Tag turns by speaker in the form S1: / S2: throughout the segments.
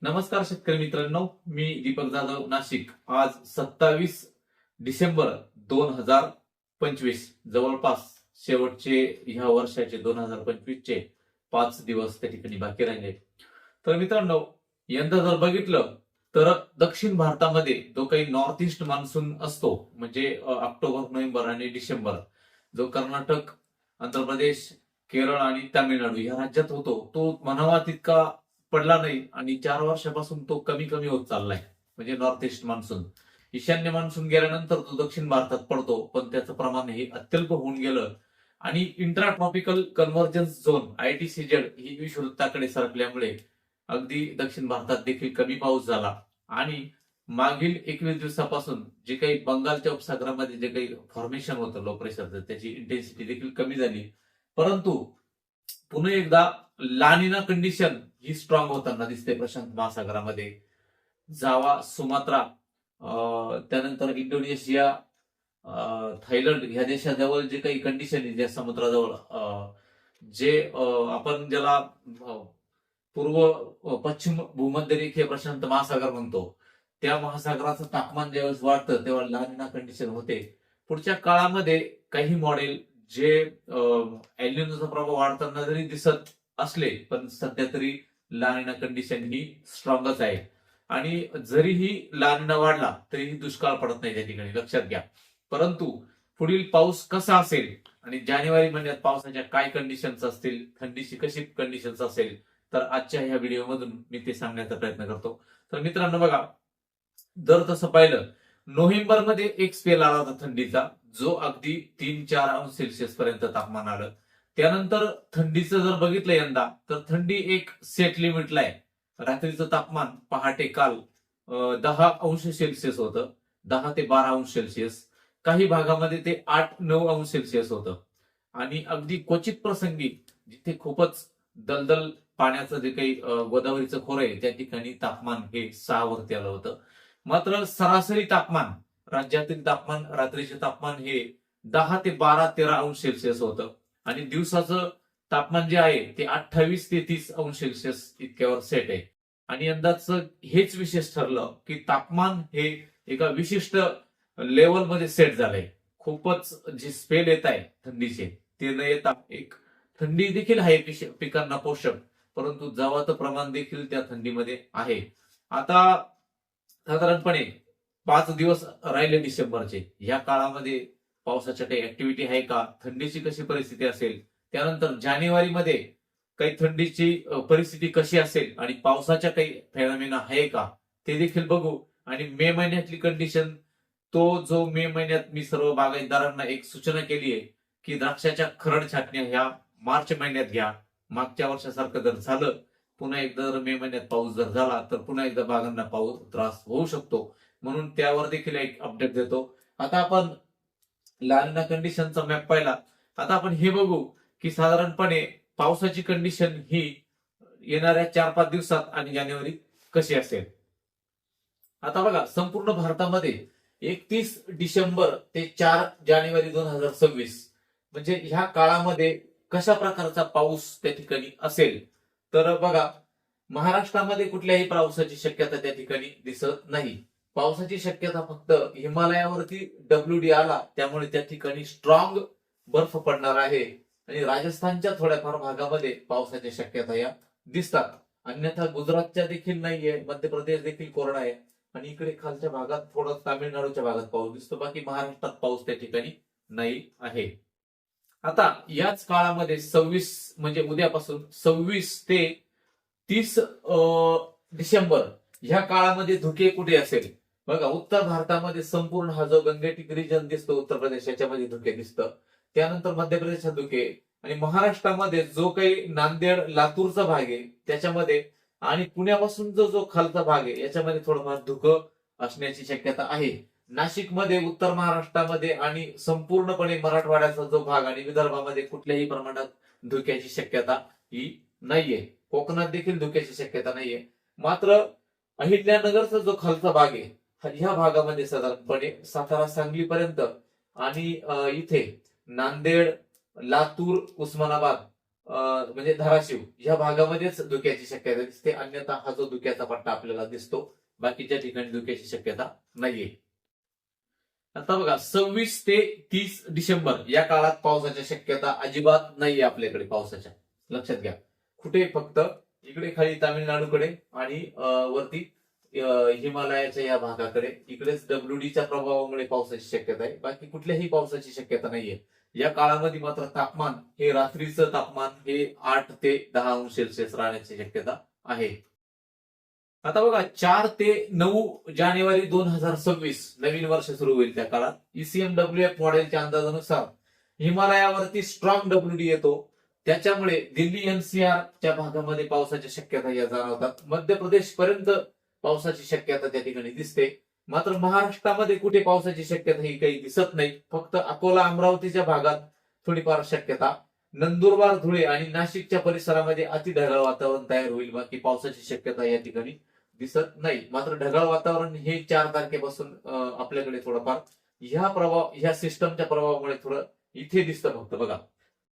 S1: नमस्कार शेतकरी मित्रांनो, मी दीपक जाधव नाशिक. आज 27 डिसेंबर 2025, जवळपास शेवटचे ह्या वर्षाचे 2025चे 5 दिवस त्या ठिकाणी बाकी राहिले. तर मित्रांनो, यंदा जर बघितलं तर दक्षिण भारतामध्ये जो काही नॉर्थ ईस्ट मान्सून असतो, म्हणजे ऑक्टोबर, नोव्हेंबर आणि डिसेंबर, जो कर्नाटक, आंध्र प्रदेश, केरळ आणि तामिळनाडू या राज्यात होतो, तो म्हणावा तितका पडला नाही आणि 4 वर्षापासून तो कमी कमी होत चाललाय. म्हणजे नॉर्थ ईस्ट मान्सून, ईशान्य मान्सून गेल्यानंतर तो दक्षिण भारतात पडतो, पण त्याचं प्रमाण हे अत्यल्प होऊन गेलं. आणि intra tropical convergence zone ITCZ ही विषुववृत्ताकडे सरकल्यामुळे अगदी दक्षिण भारतात देखील कमी पाऊस झाला. आणि मागील 21 दिवसापासून जे काही बंगालच्या उपसागरामध्ये जे काही फॉर्मेशन होतं लो प्रेशरचं, त्याची इंटेन्सिटी देखील कमी झाली. परंतु पुन्हा एकदा लानिना कंडिशन ही स्ट्रॉंग होताना दिसते प्रशांत महासागरामध्ये. जावा, सुमात्रा, त्यानंतर इंडोनेशिया, थायलंड ह्या देशाजवळ जे काही कंडिशन आहे, ज्या समुद्राजवळ जे आपण ज्याला पूर्व पश्चिम भूमध्य रेखीय प्रशांत महासागर म्हणतो, त्या महासागराचं तापमान ज्यावेळेस वाढतं तेव्हा लानिना कंडिशन होते. पुढच्या काळामध्ये काही मॉडेल जे एल्निनोचा प्रभाव वाढताना जरी दिसत असले, पण सध्या तरी लानिना कंडिशन ही स्ट्रॉंगच आहे. आणि जरीही लानिना वाढला तरीही दुष्काळ पडत नाही त्या ठिकाणी, लक्षात घ्या. परंतु पुढील पाऊस कसा असेल आणि जानेवारी महिन्यात पावसाच्या काय कंडिशन्स असतील, थंडीची कशी कंडिशन्स असेल, तर आजच्या ह्या व्हिडिओमधून मी ते सांगण्याचा प्रयत्न करतो. तर मित्रांनो बघा, जर तसं पाहिलं, नोव्हेंबरमध्ये एक स्पेल आला होता थंडीचा, जो अगदी 3-4 अंश सेल्सिअस पर्यंत तापमान आलं. त्यानंतर थंडीचं जर बघितलं यंदा, तर थंडी एक सेट लिमिटला आहे. रात्रीचं तापमान पहाटे काल 10 अंश सेल्सिअस होतं, 10 ते 12 अंश सेल्सिअस. काही भागामध्ये ते 8-9 अंश सेल्सिअस होतं. आणि अगदी क्वचित प्रसंगी जिथे खूपच दलदल पाण्याचं जे काही गोदावरीचं खोरं आहे, त्या ठिकाणी तापमान हे 6 वरती आलं होतं. मात्र सरासरी तापमान, राज्यातील तापमान, रात्रीचे तापमान हे 10 ते 12-13 अंश सेल्सिअस होतं. आणि दिवसाचं तापमान जे आहे ते 28 ते 30 अंश सेल्सिअस इतक्यावर सेट आहे. आणि यंदाचं हेच विशेष ठरलं की तापमान हे एका विशिष्ट लेवलमध्ये सेट झालंय. खूपच जे स्पेल येत आहे थंडीचे, ते न येता एक थंडी देखील आहे पिकांना पोषक, परंतु जवाचं प्रमाण देखील त्या थंडीमध्ये आहे. आता साधारणपणे 5 दिवस राहिले डिसेंबरचे. या काळामध्ये पावसाच्या काही ऍक्टिव्हिटी आहे का, थंडीची कशी परिस्थिती असेल, त्यानंतर जानेवारीमध्ये काही थंडीची परिस्थिती कशी असेल आणि पावसाच्या काही फेनॉमेना आहे का, ते देखील बघू. आणि मे महिन्यातली कंडिशन, तो जो मे महिन्यात मी सर्व बागायतदारांना एक सूचना केली आहे की द्राक्षाच्या खरड छाटण्या ह्या मार्च महिन्यात घ्या. मागच्या वर्षासारखं जर झालं, पुन्हा एकदा जर मे महिन्यात पाऊस जर झाला, तर पुन्हा एकदा बागांना पाऊस त्रास होऊ शकतो. म्हणून त्यावर देखील एक अपडेट देतो. आता आपण लानिना कंडिशनचा मॅप पाहिला. आता आपण हे बघू की साधारणपणे पावसाची कंडिशन ही येणाऱ्या 4-5 दिवसात आणि जानेवारी कशी असेल. आता बघा, संपूर्ण भारतामध्ये 31 डिसेंबर ते 4 जानेवारी 2026 म्हणजे ह्या काळामध्ये कशा प्रकारचा पाऊस त्या ठिकाणी असेल. तर बघा, महाराष्ट्रामध्ये कुठल्याही पावसाची शक्यता त्या ठिकाणी दिसत नाही. पावसाची शक्यता फक्त हिमालयावरती WD आला त्यामुळे त्या ठिकाणी स्ट्रॉंग बर्फ पडणार आहे. आणि राजस्थानच्या थोड्याफार भागामध्ये पावसाच्या शक्यता या दिसतात. अन्यथा गुजरातच्या देखील नाहीये, मध्य प्रदेश देखील कोरडा आहे. आणि इकडे खालच्या भागात थोडं तामिळनाडूच्या भागात पाऊस दिसतो, बाकी महाराष्ट्रात पाऊस त्या ठिकाणी नाही आहे. आता याच काळामध्ये 26 म्हणजे उद्यापासून 26 ते 30 डिसेंबर ह्या काळामध्ये धुके कुठे असेल. बघा, उत्तर भारतामध्ये संपूर्ण हा जो गंगेटिक रिजन दिसतो उत्तर प्रदेश, याच्यामध्ये धुके दिसतं. त्यानंतर मध्य प्रदेशात धुके, आणि महाराष्ट्रामध्ये जो काही नांदेड लातूरचा भाग आहे त्याच्यामध्ये, आणि पुण्यापासून जो खालचा भाग आहे याच्यामध्ये थोडंफार धुकं असण्याची शक्यता आहे. नाशिकमध्ये, उत्तर महाराष्ट्रामध्ये आणि संपूर्णपणे मराठवाड्याचा जो भाग आणि विदर्भामध्ये कुठल्याही प्रमाणात धुक्याची शक्यता ही नाहीये. कोकणात देखील धुक्याची शक्यता नाहीये. मात्र अहिल्यानगरचा जो खालचा भाग आहे, ह्या भागामध्ये साधारणपणे सातारा, सांगली पर्यंत आणि इथे नांदेड, लातूर, उस्मानाबाद म्हणजे धाराशिव या भागामध्येच धुक्याची शक्यता दिसते, अन्यथा हा जो धुक्याचा पट्टा आपल्याला दिसतो बाकीच्या ठिकाणी धुक्याची शक्यता नाहीये. आता बघा 26 ते 30 डिसेंबर या काळात पावसाच्या शक्यता अजिबात नाहीये आपल्याकडे पावसाच्या. लक्षात घ्या, कुठे फक्त इकडे खाली तामिळनाडूकडे आणि वरती हिमालयाच्या या भागाकडे इकडेच डब्ल्यूडीच्या प्रभावामुळे पावसाची शक्यता आहे, बाकी कुठल्याही पावसाची शक्यता नाहीये. या काळामध्ये मात्र तापमान हे रात्रीचं तापमान हे 8 ते 10 अंश सेल्सिअस राहण्याची शक्यता आहे. आता बघा 4 ते 9 जानेवारी 2026 नवीन वर्ष सुरू होईल. त्या काळात ECMWF मॉडेलच्या अंदाजानुसार हिमालयावरती स्ट्रॉंग डब्ल्यूडी येतो, त्याच्यामुळे दिल्ली NCR च्या भागामध्ये पावसाच्या शक्यता या जाणवतात. मध्य प्रदेश पर्यंत पावसाची शक्यता त्या ठिकाणी दिसते. मात्र महाराष्ट्रामध्ये कुठे पावसाची शक्यता ही काही दिसत नाही. फक्त अकोला अमरावतीच्या भागात थोडीफार शक्यता, नंदुरबार धुळे आणि नाशिकच्या परिसरामध्ये अति ढगाळ वातावरण तयार होईल, बाकी पावसाची शक्यता या ठिकाणी दिसत नाही. मात्र ढगाळ वातावरण हे 4 तारखेपासून आपल्याकडे थोडंफार ह्या सिस्टमच्या प्रभावामुळे थोडं इथे दिसतं फक्त. बघा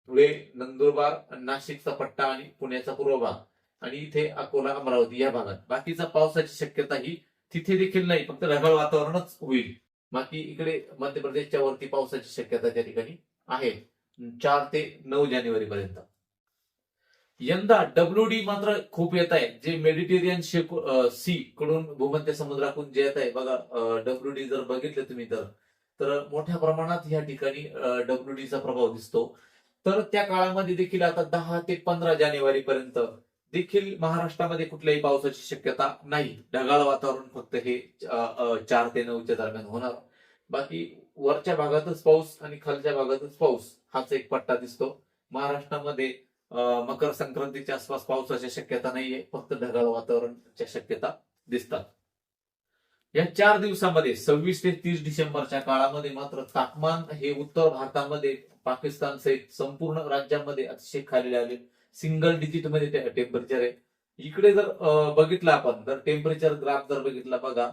S1: धुळे, नंदुरबार, नाशिकचा पट्टा आणि पुण्याचा पूर्व भाग आणि इथे अकोला अमरावती या भागात, बाकीचा पावसाची शक्यता ही तिथे देखील नाही, फक्त ढगाळ वातावरणच होईल. बाकी इकडे मध्य प्रदेशच्या वरती पावसाची शक्यता त्या ठिकाणी आहे 4 ते 9 जानेवारी पर्यंत. यंदा डब्ल्यूडी मात्र खूप येत आहे, जे मेडिटेरियन सी कडून भूमध्य समुद्राकडून जे येत आहे. बघा डब्ल्यूडी जर बघितलं तुम्ही तर मोठ्या प्रमाणात या ठिकाणी डब्ल्यूडीचा प्रभाव दिसतो. तर त्या काळामध्ये देखील आता 10 ते 15 जानेवारी पर्यंत देखील महाराष्ट्रामध्ये कुठल्याही पावसाची शक्यता नाही. ढगाळ वातावरण फक्त हे 4 ते 9च्या दरम्यान होणार. बाकी वरच्या भागातच पाऊस आणि खालच्या भागातच पाऊस हाच एक पट्टा दिसतो. महाराष्ट्रामध्ये मकर संक्रांतीच्या आसपास पावसाची शक्यता नाहीये, फक्त ढगाळ वातावरणाच्या शक्यता दिसतात. या 4 दिवसामध्ये 26 ते 30 डिसेंबरच्या काळामध्ये मात्र तापमान हे उत्तर भारतामध्ये पाकिस्तान सहित संपूर्ण राज्यामध्ये अतिशय खाली आले. सिंगल डिजिट मध्ये टेम्परेचर आहे. इकडे जर बघितलं आपण तर टेम्परेचर ग्राफ जर बघितला बघा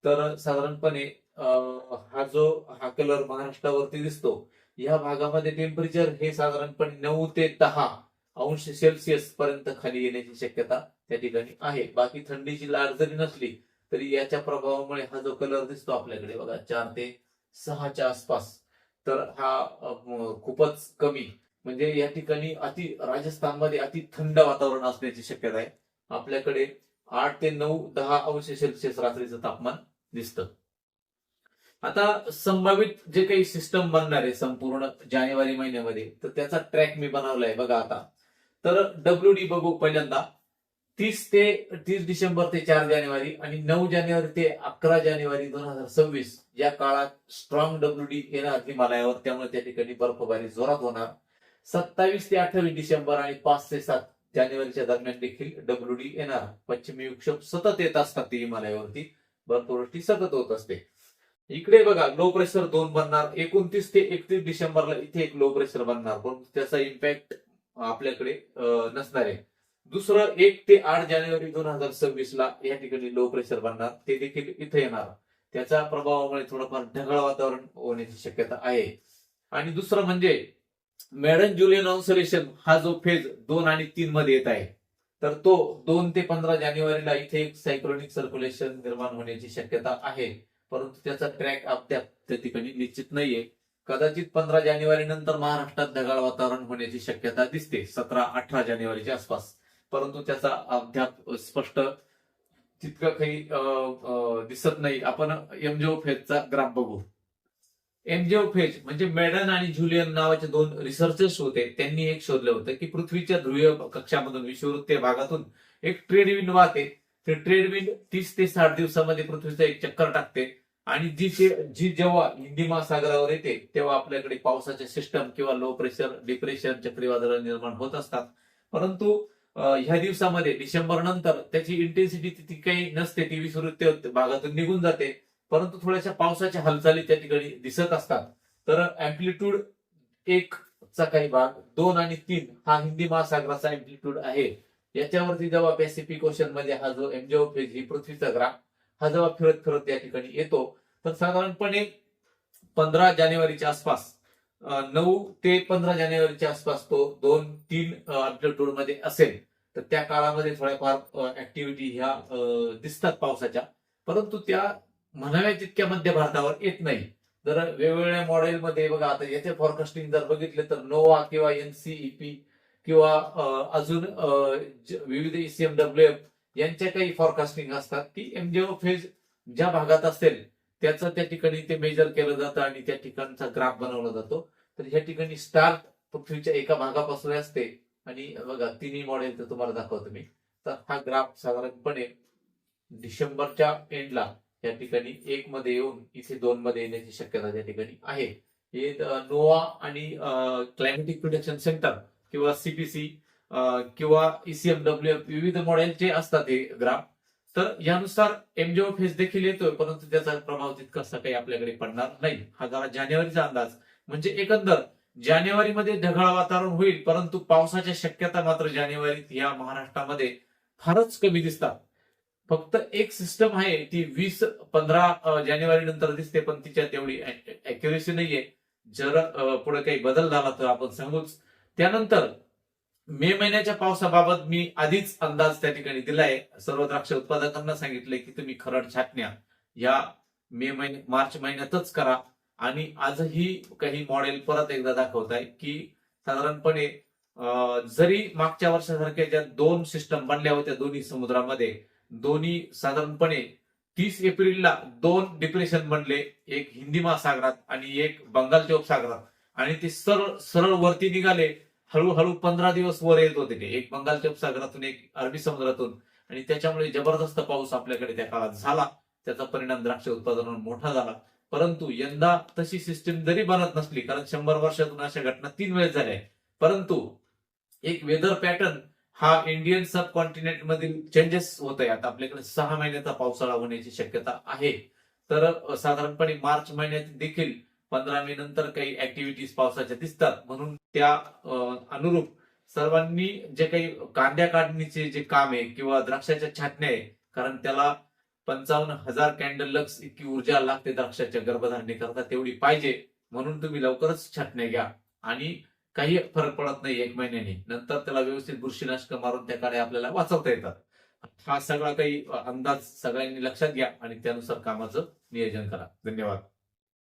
S1: तर साधारणपणे हा कलर महाराष्ट्रावरती दिसतो. या भागामध्ये टेम्परेचर हे साधारणपणे 9 ते 10 अंश सेल्सिअस पर्यंत खाली येण्याची शक्यता त्या ठिकाणी आहे. बाकी थंडीची लाट जरी नसली तरी याच्या प्रभावामुळे हा जो कलर दिसतो आपल्याकडे बघा 4 ते 6च्या आसपास, तर हा खूपच कमी, म्हणजे या ठिकाणी राजस्थानमध्ये अति थंड वातावरण असण्याची शक्यता आहे. आपल्याकडे 8 ते 9-10 अंश सेल्सिअस रात्रीचं तापमान दिसतं. आता संभावित जे काही सिस्टम बनणार आहे संपूर्ण जानेवारी महिन्यामध्ये, तर त्याचा ट्रॅक मी बनवलाय बघा. आता तर डब्ल्यूडी बघू पहिल्यांदा 30 डिसेंबर ते 4 जानेवारी आणि 9 जानेवारी ते 11 जानेवारी 2026 या काळात स्ट्रॉंग डब्ल्यूडी येणार हिमालयावर, त्यामुळे त्या ठिकाणी बर्फबारी जोरात होणार. 27 ते 28 डिसेंबर आणि 5 ते 7 जानेवारीच्या दरम्यान देखील डब्ल्यूडी येणार. पश्चिमी विक्षोभ सतत येत असतात ते हिमालयावरती, बर्फवृष्टी सतत होत असते. इकडे बघा लो प्रेशर 2 बनणार. 29 ते 31 डिसेंबरला इथे एक लो प्रेशर बनणार, पण त्याचा इम्पॅक्ट आपल्याकडे नसणार आहे. दुसरं 1 ते 8 जानेवारी 2026 ला या ठिकाणी लो प्रेशर बनणार, ते देखील इथे येणार. त्याच्या प्रभावामुळे थोडंफार ढगाळ वातावरण होण्याची शक्यता आहे. आणि दुसरं म्हणजे मेडन जुलियन ऑन्सोलेशन हा जो फेज 2 आणि 3 मध्ये येत आहे, तर तो 2 ते 15 जानेवारीला इथे एक सायक्लोनिक सर्क्युलेशन निर्माण होण्याची शक्यता आहे, परंतु त्याचा ट्रॅक अद्याप त्या ठिकाणी निश्चित नाहीये. कदाचित 15 जानेवारी नंतर महाराष्ट्रात ढगाळ वातावरण होण्याची शक्यता दिसते 17-18 जानेवारीच्या आसपास, परंतु त्याचा अद्याप स्पष्ट तितकं काही दिसत नाही. आपण एमजेओ फेजचा ग्राफ बघू. एमजेओ फेज म्हणजे मेडन आणि जुलियन नावाचे 2 रिसर्चर्स होते. त्यांनी एक शोधलं होतं की पृथ्वीच्या ध्रुवीय कक्षामधून विषुववृत्तीय भागातून एक ट्रेड विंड वाहते. ते ट्रेड विंड 30 ते 60 दिवसामध्ये पृथ्वीचा एक चक्कर टाकते आणि जी जेव्हा हिंदी महासागरावर येते तेव्हा आपल्याकडे पावसाचे सिस्टम किंवा लो प्रेशर, डिप्रेशन, चक्रीवादळ निर्माण होत असतात. परंतु ह्या दिवसामध्ये डिसेंबर नंतर त्याची इंटेन्सिटी तितकी काही नसते, ती विषुववृत्तीय भागातून निघून जाते, परंतु थोड्याशा पावसाच्या हालचाली त्या ठिकाणी दिसत असतात. तर अँप्लिट्यूड 1 चा काही भाग 2 आणि 3 हा हिंदी महासागराचा अँप्लिट्यूड आहे. याच्यावरती जेव्हा पॅसिफिक ओशन मध्ये हा जो एमजेओ फेज ही पृथ्वीचा ग्राफ हा जेव्हा फिरत फिरत या ठिकाणी येतो, तर साधारणपणे 15 जानेवारीच्या आसपास 9 ते 15 जानेवारीच्या आसपास तो 2-3 अँप्लिट्यूड मध्ये असेल, तर त्या काळामध्ये थोड्याफार ऍक्टिव्हिटी ह्या दिसतात पावसाच्या, परंतु त्या म्हणाव्या तितक्या मध्य भारतावर येत नाही. जर वेगवेगळ्या मॉडेलमध्ये बघा, आता याचे फॉरकास्टिंग जर बघितले तर नोवा किंवा एनसीईपी किंवा अजून विविध ECMWF यांच्या काही फॉरकास्टिंग असतात की एमजेओ फेज ज्या भागात असेल त्याचं त्या ठिकाणी ते मेजर केलं जातं आणि त्या ठिकाणचा ग्राफ बनवला जातो. तर ह्या ठिकाणी स्टार्ट पृथ्वीच्या एका भागापासून असते आणि बघा तिन्ही मॉडेल तर तुम्हाला दाखवतो मी. तर हा ग्राफ साधारणपणे डिसेंबरच्या एंडला या ठिकाणी 1 मध्ये येऊन इथे 2 मध्ये येण्याची शक्यता त्या ठिकाणी आहे. हे नोवा आणि क्लायमेटिक प्रिडिक्शन सेंटर किंवा CPC किंवा ECMWF विविध मॉडेलचे असतात हे ग्राफ. तर यानुसार एमजेओ फेज देखील येतोय, परंतु त्याचा प्रभाव तितकासा काही आपल्याकडे पडणार नाही. हा जरा जानेवारीचा अंदाज. म्हणजे एकंदर जानेवारीमध्ये ढगाळ वातावरण होईल, परंतु पावसाच्या शक्यता मात्र जानेवारीत या महाराष्ट्रामध्ये फारच कमी दिसतात. फक्त एक सिस्टम आहे ती 20-15 जानेवारी नंतर दिसते, पण तिच्यात तेवढी अॅक्युरेसी नाहीये. जर पुढे काही बदल झाला तर आपण सांगूच. त्यानंतर मे महिन्याच्या पावसाबाबत मी आधीच अंदाज त्या ठिकाणी दिलाय. सर्व द्राक्ष उत्पादकांना सांगितलंय की तुम्ही खरड छाटण्या या मार्च महिन्यातच करा. आणि आजही काही मॉडेल परत एकदा दाखवत आहे की साधारणपणे जरी मागच्या वर्षासारख्या ज्या 2 सिस्टम बनल्या होत्या दोन्ही समुद्रामध्ये, दोन्ही साधारणपणे 30 एप्रिलला 2 डिप्रेशन बनले, एक हिंदी महासागरात आणि एक बंगालच्या उपसागरात, आणि ते सरळ सरळ वरती निघाले. हळूहळू 15 दिवस वर येत होते ते, एक बंगालच्या उपसागरातून एक अरबी समुद्रातून, आणि त्याच्यामुळे जबरदस्त पाऊस आपल्याकडे त्या काळात झाला. त्याचा परिणाम द्राक्ष उत्पादनावर मोठा झाला. परंतु यंदा तशी सिस्टीम जरी बनत नसली, कारण 100 वर्षातून अशा घटना 3 वेळेस झाल्या, परंतु एक वेदर पॅटर्न हा इंडियन सब कॉन्टिनेंट मधील चेंजेस होत आहे. आता आपल्याकडे 6 महिन्याचा पावसाळा होण्याची शक्यता आहे. तर साधारणपणे मार्च महिन्यात देखील 15 मे नंतर काही ऍक्टिव्हिटीज पावसाच्या दिसतात. म्हणून त्या अनुरूप सर्वांनी जे काही कांद्या काढणीचे जे काम आहे किंवा द्राक्षाच्या छाटण्या आहे, कारण त्याला 55,000 कॅन्डल लक्स इतकी ऊर्जा लागते द्राक्षाच्या गर्भधारणेकरता, तेवढी पाहिजे. म्हणून तुम्ही लवकरच छाटण्या घ्या आणि काही फरक पडत नाही 1 महिन्याने. नंतर त्याला व्यवस्थित बुरशीनाशक मारून त्या काड्या आपल्याला वाचवता येतात. हा सगळा काही अंदाज सगळ्यांनी लक्षात घ्या आणि त्यानुसार कामाचं नियोजन करा. धन्यवाद.